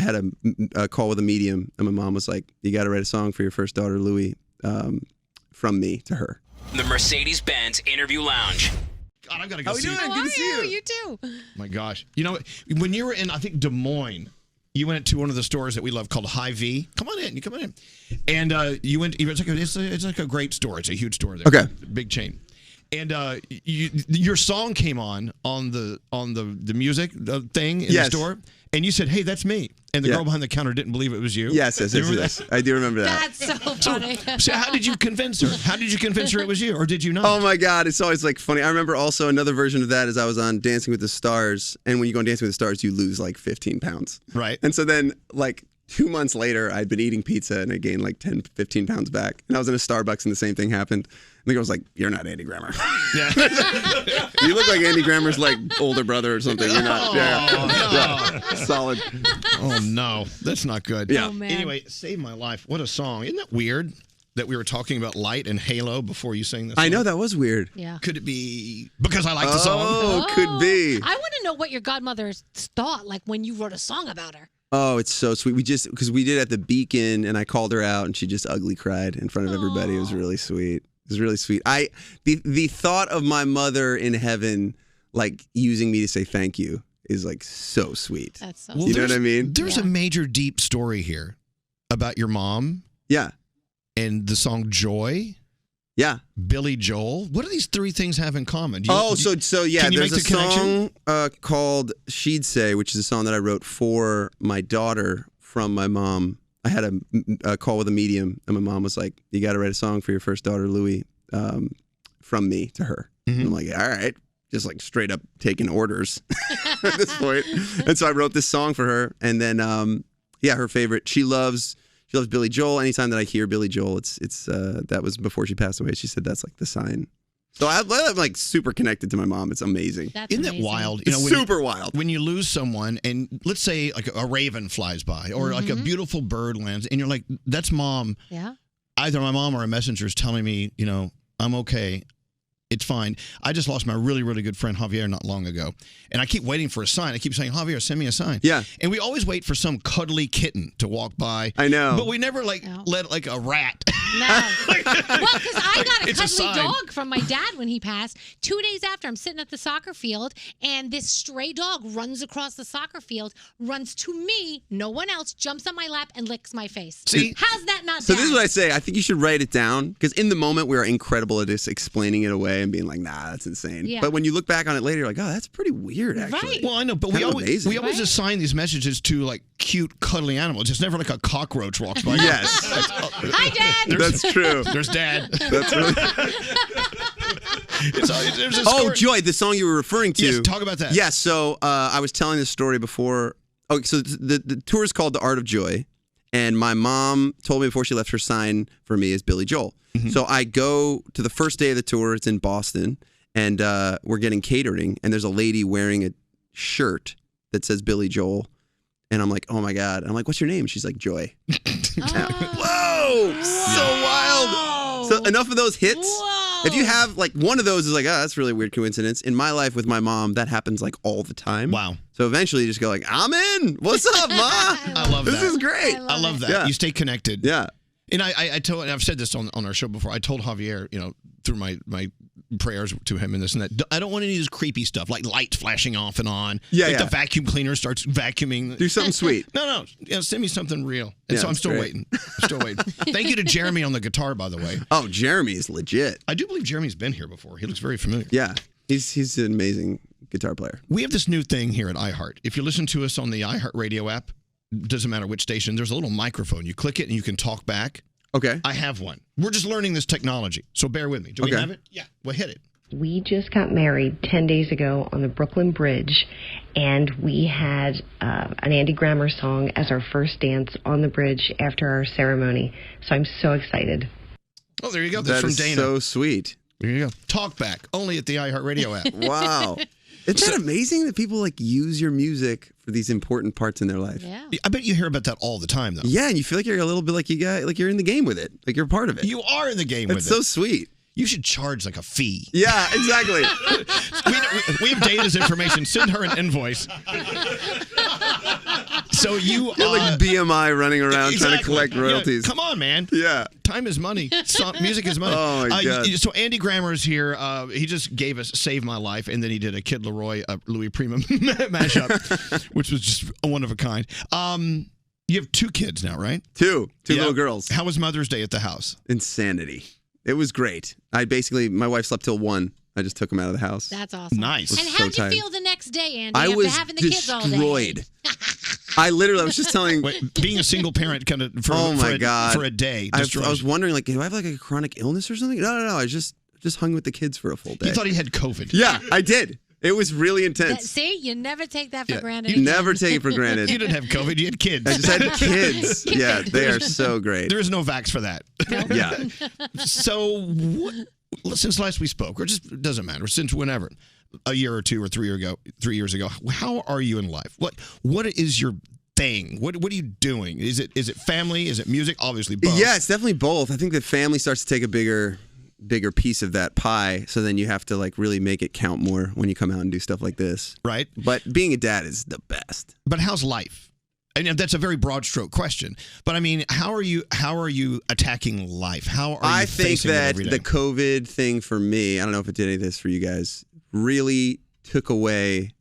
had a call with a medium, and my mom was like, "You got to write a song for your first daughter, Louie, from me to her." The Mercedes-Benz Interview Lounge. God, I've got to go How see you doing? Good to see you. You too. My gosh. You know, when you were in, I think, Des Moines, you went to one of the stores that we love called Hy-Vee. Come on in. You come on in. And you went, it's like a great store. It's a huge store there. Okay. Big chain. And your song came on the music thing in the store. And you said, "Hey, that's me." And the girl behind the counter didn't believe it was you. Yes. I do remember that. That's so funny. So how did you convince her? How did you convince her it was you, or did you not? Oh my God, it's always like funny. I remember also another version of that is I was on Dancing with the Stars, and when you go on Dancing with the Stars, you lose like 15 pounds. Right. And so then like 2 months later, I'd been eating pizza and I gained like 10, 15 pounds back. And I was in a Starbucks and the same thing happened. And the girl was like, "You're not Andy Grammer." Yeah. You look like Andy Grammer's like older brother or something. You're not. Yeah. Solid. Oh no, that's not good. Yeah. Oh, man. Anyway, Save My Life. What a song. Isn't that weird that we were talking about light and halo before you sang this song? I know, that was weird. Yeah. Could it be because I like the song? Oh, could be. I want to know what your godmother's thought, like when you wrote a song about her. Oh, it's so sweet. Because we did at the Beacon, and I called her out, and she just ugly cried in front of everybody. It was really sweet. It was really sweet. The thought of my mother in heaven, like using me to say thank you, is like so sweet. That's so You know what I mean? There's a major deep story here about your mom. Yeah. And the song Joy. Yeah. Billy Joel. What do these three things have in common? So yeah, can you there's make a the connection? song called She'd Say, which is a song that I wrote for my daughter from my mom. I had a call with a medium, and my mom was like, "You got to write a song for your first daughter, Louie, from me to her." Mm-hmm. And I'm like, "All right." Just like straight up taking orders at this point. And so I wrote this song for her. And then, her favorite, she loves Billy Joel. Anytime that I hear Billy Joel, it's that was before she passed away. She said that's like the sign. So I'm like super connected to my mom. It's amazing. Isn't that wild? It's super wild. When you lose someone, and let's say like a raven flies by, or like a beautiful bird lands, and you're like, "That's mom." Yeah. Either my mom or a messenger is telling me, I'm okay. It's fine. I just lost my really, really good friend Javier not long ago. And I keep waiting for a sign. I keep saying, "Javier, send me a sign." Yeah. And we always wait for some cuddly kitten to walk by. I know. But we never let like a rat. No. Well, because I got a It's a cuddly sign. dog from my dad when he passed. 2 days after, I'm sitting at the soccer field, and this stray dog runs across the soccer field, runs to me, no one else, jumps on my lap, and licks my face. See? How's that not So dad? this is what I say. I think you should write it down, because in the moment we are incredible at just explaining it away and being like, "Nah, that's insane." Yeah. But when you look back on it later, you're like, "Oh, that's pretty weird, actually." Right. Well, I know, but we Kind of always amazing. assign these messages to like cute, cuddly animals. It's never like a cockroach walks by. Yes. Hi, Dad. That's true. There's Dad. That's really... There's a Oh, story- Joy, the song you were referring to. Yes, talk about that. Yes, so I was telling this story before. Oh, so the tour is called The Art of Joy, and my mom told me before she left her sign for me is Billy Joel. Mm-hmm. So I go to the first day of the tour. It's in Boston, and we're getting catering, and there's a lady wearing a shirt that says Billy Joel, and I'm like, "Oh my God." And I'm like, "What's your name?" She's like, "Joy." Whoa! So wild. So enough of those hits. Whoa. If you have like one of those is like, "Oh, that's a really weird coincidence." In my life with my mom, that happens like all the time. Wow. So eventually you just go like, "I'm in. What's up, Ma?" I love that. This is great. I love that. Yeah. You stay connected. Yeah. And I've said this on our show before. I told Javier, through my prayers to him and this and that, I don't want any of this creepy stuff like lights flashing off and on. Yeah, like the vacuum cleaner starts vacuuming. Do something sweet. No. Send me something real. And Yeah, so I'm that's still great. waiting. Thank you to Jeremy on the guitar, by the way. Oh, Jeremy is legit. I do believe Jeremy's been here before. He looks very familiar. Yeah. He's an amazing guitar player. We have this new thing here at iHeart. If you listen to us on the iHeartRadio app, doesn't matter which station, there's a little microphone. You click it and you can talk back. Okay. I have one. We're just learning this technology, so bear with me. Do we Okay. have it? Yeah. Well, hit it. We just got married 10 days ago on the Brooklyn Bridge, and we had an Andy Grammer song as our first dance on the bridge after our ceremony. So I'm so excited. Oh, there you go. That's That from is Dana. so sweet. There you go. Talk back, only at the iHeartRadio app. Wow. Isn't that amazing that people like use your music for these important parts in their life? Yeah. I bet you hear about that all the time, though. Yeah, and you feel like you're a little bit like you're in the game with it. Like you're part of it. You are in the game with It's it. so sweet. You should charge like a fee. Yeah, exactly. we have Dana's information. Send her an invoice. So you You're like BMI running around trying to collect royalties. Yeah, come on, man. Yeah. Time is money. Music is money. Oh, my God. So Andy Grammer's here. He just gave us Save My Life, and then he did a Kid Leroy, Louis Prima mashup, which was just one of a kind. You have 2 kids now, right? Two little girls. How was Mother's Day at the house? Insanity. It was great. My wife slept till 1. I just took them out of the house. That's awesome. Nice. And how'd you feel the next day, Andy, I after was having the kids all day? destroyed. I was just telling... being a single parent kind of for a day. I was wondering, like, do I have like a chronic illness or something? No. I just hung with the kids for a full day. You thought he had COVID. Yeah, I did. It was really intense. See, you never take that for granted. You never take it for granted. You didn't have COVID. You had kids. I just had kids. Yeah, they are so great. There is no vax for that. Nope. Yeah. So, since last we spoke, or just it doesn't matter, since whenever, a year or 2 or 3 years ago, how are you in life? What is your thing? What are you doing? Is it family? Is it music? Obviously both. Yeah, it's definitely both. I think that family starts to take a bigger piece of that pie, so then you have to like really make it count more when you come out and do stuff like this. Right. But being a dad is the best. But how's life? I mean, that's a very broad stroke question. But I mean, how are you attacking life? How are you facing it every day? The COVID thing for me, I don't know if it did any of this for you guys, really took away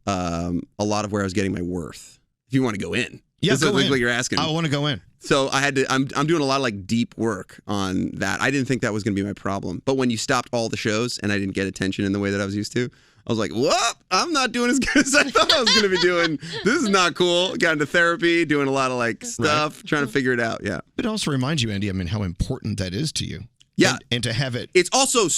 a lot of where I was getting my worth. If you want to go in. Yeah, this is what you're asking. I want to go in. So I'm doing a lot of like deep work on that. I didn't think that was going to be my problem. But when you stopped all the shows and I didn't get attention in the way that I was used to, I was like, what? I'm not doing as good as I thought I was going to be doing. This is not cool. Got into therapy, doing a lot of like stuff, trying to figure it out. Yeah. But it also reminds you, Andy, I mean, how important that is to you. Yeah. And to have it. It's also,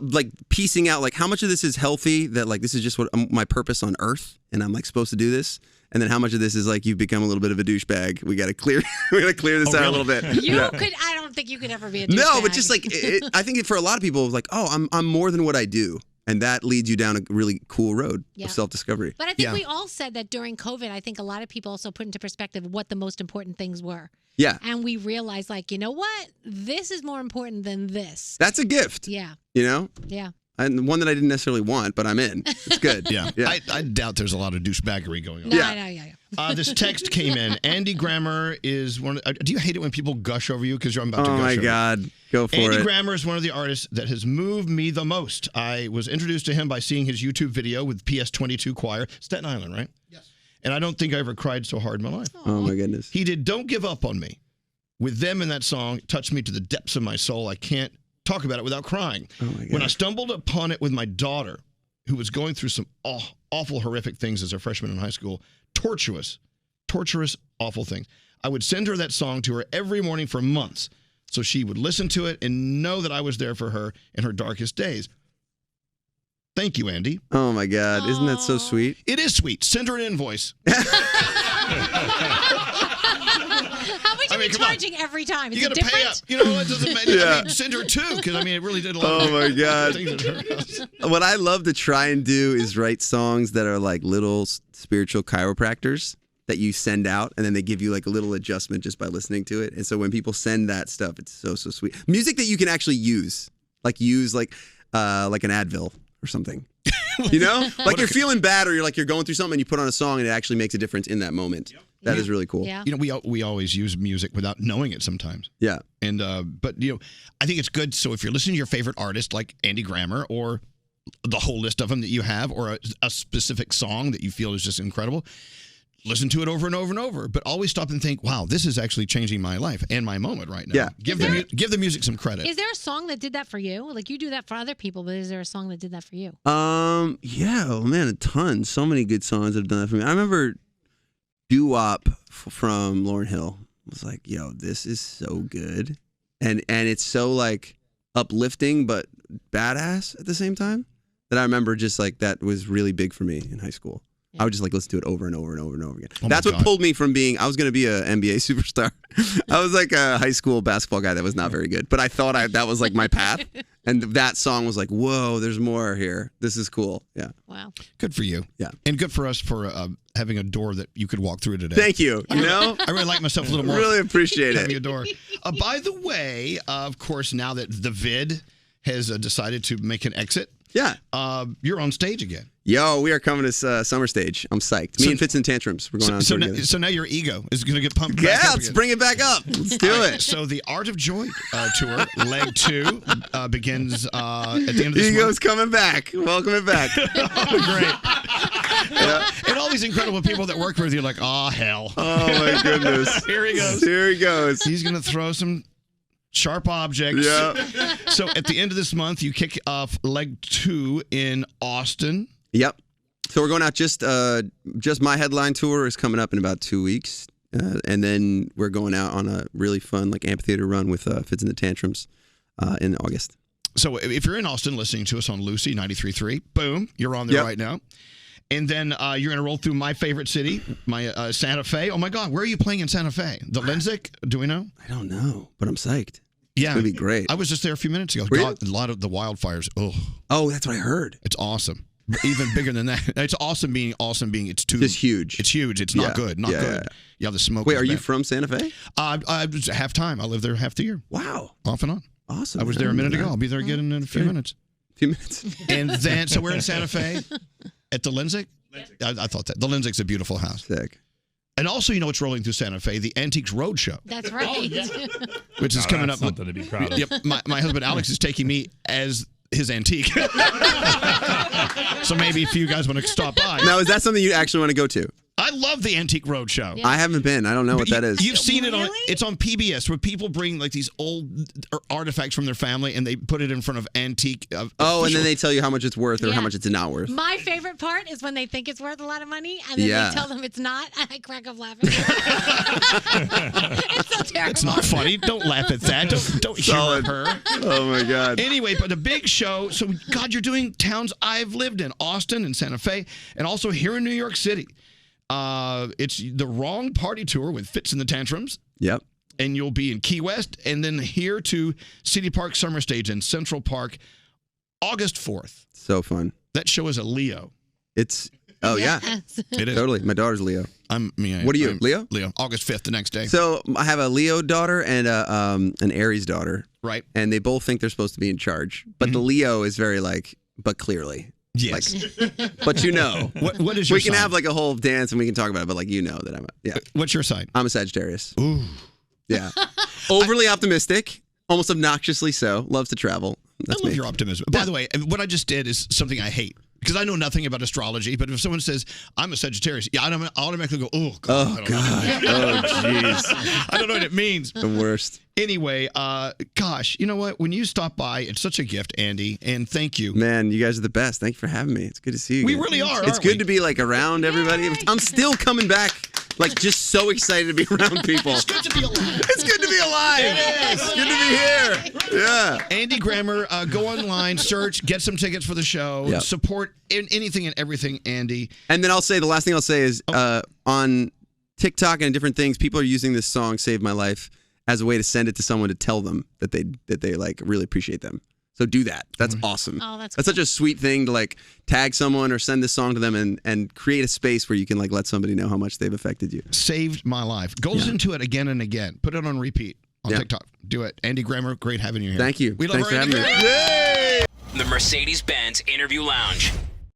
like piecing out like how much of this is healthy, that like this is just what my purpose on earth and I'm like supposed to do this. And then how much of this is like you've become a little bit of a douchebag. We got to clear this out a little bit. I don't think you could ever be a douchebag. No, but just like I think for a lot of people, like, oh, I'm more than what I do. And that leads you down a really cool road of self-discovery. But I think we all said that during COVID, I think a lot of people also put into perspective what the most important things were. Yeah. And we realized, like, you know what? This is more important than this. That's a gift. Yeah. You know? Yeah. And one that I didn't necessarily want, but I'm in. It's good. Yeah. I doubt there's a lot of douchebaggery going on. No, yeah. This text came in. Andy Grammer is one of do you hate it when people gush over you because you're about to gush over? Oh, my God. Go for Andy it. Grammer is one of the artists that has moved me the most. I was introduced to him by seeing his YouTube video with PS22 Choir. Staten Island, right? Yes. And I don't think I ever cried so hard in my life. Oh, my goodness. He did Don't Give Up on Me. With them in that song, it touched me to the depths of my soul. I can't talk about it without crying. Oh my God. When I stumbled upon it with my daughter, who was going through some awful, horrific things as a freshman in high school, torturous, awful things, I would send her that song to her every morning for months so she would listen to it and know that I was there for her in her darkest days. Thank you, Andy. Oh, my God. Isn't that so sweet? It is sweet. Send her an invoice. How much are you charging every time? Is you it got to pay different? up. You know, it doesn't matter. Yeah. I mean, send her 2 because, I mean, it really did a lot Oh, my God. things that hurt us. What I love to try and do is write songs that are like little spiritual chiropractors that you send out, and then they give you like a little adjustment just by listening to it. And so when people send that stuff, it's so sweet. Music that you can actually use like an Advil or something. You know, like you're feeling bad or you're going through something and you put on a song and it actually makes a difference in that moment. Yep. That is really cool. Yeah. You know, we always use music without knowing it sometimes. Yeah. And but you know, I think it's good. So if you're listening to your favorite artist like Andy Grammer or the whole list of them that you have, or a specific song that you feel is just incredible, listen to it over and over and over. But always stop and think, wow, this is actually changing my life and my moment right now. Yeah. Give the music some credit. Is there a song that did that for you? Like you do that for other people, but is there a song that did that for you? Yeah, oh man, a ton. So many good songs that have done that for me. I remember Doo-Wop from Lauryn Hill. I was like, yo, this is so good. And it's so like uplifting but badass at the same time that I remember just like that was really big for me in high school. I would just like listen to it over and over and over and over again. Oh That's what pulled me from being, I was going to be an NBA superstar. I was like a high school basketball guy that was not very good, but I thought that was like my path. And that song was like, whoa, there's more here. This is cool. Yeah. Wow. Good for you. Yeah. And good for us for having a door that you could walk through today. Thank you. You know? I really like myself a little more. Really appreciate it. Having a door. By the way, of course, now that the vid has decided to make an exit. Yeah. You're on stage again. Yo, we are coming to Summer Stage. I'm psyched. Me and Fits and Tantrums. We're going on tour together. So now your ego is going to get pumped Yeah, back up let's again. bring it back up. Let's do it. So the Art of Joy tour, leg 2, begins at the end of this Ego's month. coming back. Welcome it back. Great. And all these incredible people that work with you are like, oh, hell. Oh, my goodness. Here he goes. Here he goes. He's going to throw some sharp objects. Yeah. So at the end of this month, you kick off leg 2 in Austin. Yep. So we're going out just my headline tour is coming up in about 2 weeks. And then we're going out on a really fun like amphitheater run with Fits and the Tantrums in August. So if you're in Austin listening to us on Lucy 93.3, boom, you're on there right now. And then you're going to roll through my favorite city, my Santa Fe. Oh, my God. Where are you playing in Santa Fe? The Lindsay? Do we know? I don't know, but I'm psyched. Yeah. It's going to be great. I was just there a few minutes ago. Were you? God, a lot of the wildfires. Oh, that's what I heard. It's awesome. Even bigger than that. It's awesome being it's too. It's huge. It's huge. It's not good. Not good. Yeah, the smoke. Wait, is are you bad. from Santa Fe? I was half time. I lived there half the year. Wow. Off and on. Awesome. I was there a minute ago. I'll be there again in a few minutes. Few minutes. And then, so we're in Santa Fe at the Lindsay. I thought that. The Lindsay's a beautiful house. Sick. And also, you know what's rolling through Santa Fe? The Antiques Roadshow. That's right. Which is coming up. Something to be proud of. Yep. My husband Alex is taking me as his antique. So maybe if you guys want to stop by. Now, is that something you actually want to go to? I love the Antique Roadshow. I haven't been. I don't know what that is. You've seen it on. Really? It's on PBS where people bring like these old artifacts from their family and they put it in front of antique. And then they tell you how much it's worth or how much it's not worth. My favorite part is when they think it's worth a lot of money and then they tell them it's not, and I crack up laughing. It's so terrible. It's not funny. Don't laugh at that. Don't humor her. Oh my God. Anyway, but a big show. So, God, you're doing towns I've lived in, Austin and Santa Fe, and also here in New York City. It's the Wrong Party Tour with Fits and the Tantrums. Yep. And you'll be in Key West, and then here to City Park Summer Stage in Central Park, August 4th. So fun. That show is a Leo. It's yeah. It is. Totally. My daughter's Leo. What are you, Leo? Leo. August 5th, the next day. So I have a Leo daughter and an Aries daughter. Right. And they both think they're supposed to be in charge. But the Leo is very but clearly. Yes. But you know. What is your We can sign? have like a whole dance and we can talk about it, but like you know that I'm What's your sign? I'm a Sagittarius. Ooh. Yeah. Overly optimistic, almost obnoxiously so. Loves to travel. That's I love me. your optimism. By the way, what I just did is something I hate. Because I know nothing about astrology, but if someone says, I'm a Sagittarius, I automatically go, oh, God. Oh, God. Oh, jeez. I don't know what it means. The worst. Anyway, gosh, you know what? When you stop by, it's such a gift, Andy, and thank you. Man, you guys are the best. Thank you for having me. It's good to see you. We again. really are, It's aren't good we? to be like around everybody. I'm still coming back, like just so excited to be around people. It's good to be alive. It's good to be alive. It is. It's good to be here. Yeah. Andy Grammer, go online, search, get some tickets for the show, Yep. support anything and everything, Andy. And then the last thing I'll say is on TikTok and different things, people are using this song "Save My Life" as a way to send it to someone to tell them that they like really appreciate them. So do that. That's awesome. Oh, that's such a sweet thing to like tag someone or send this song to them and create a space where you can like let somebody know how much they've affected you. Saved my life. Go listen to it again and again. Put it on repeat on TikTok. Do it. Andy Grammer, great having you here. Thank you. We love Thanks for Andy having me. Grammer. The Mercedes-Benz Interview Lounge.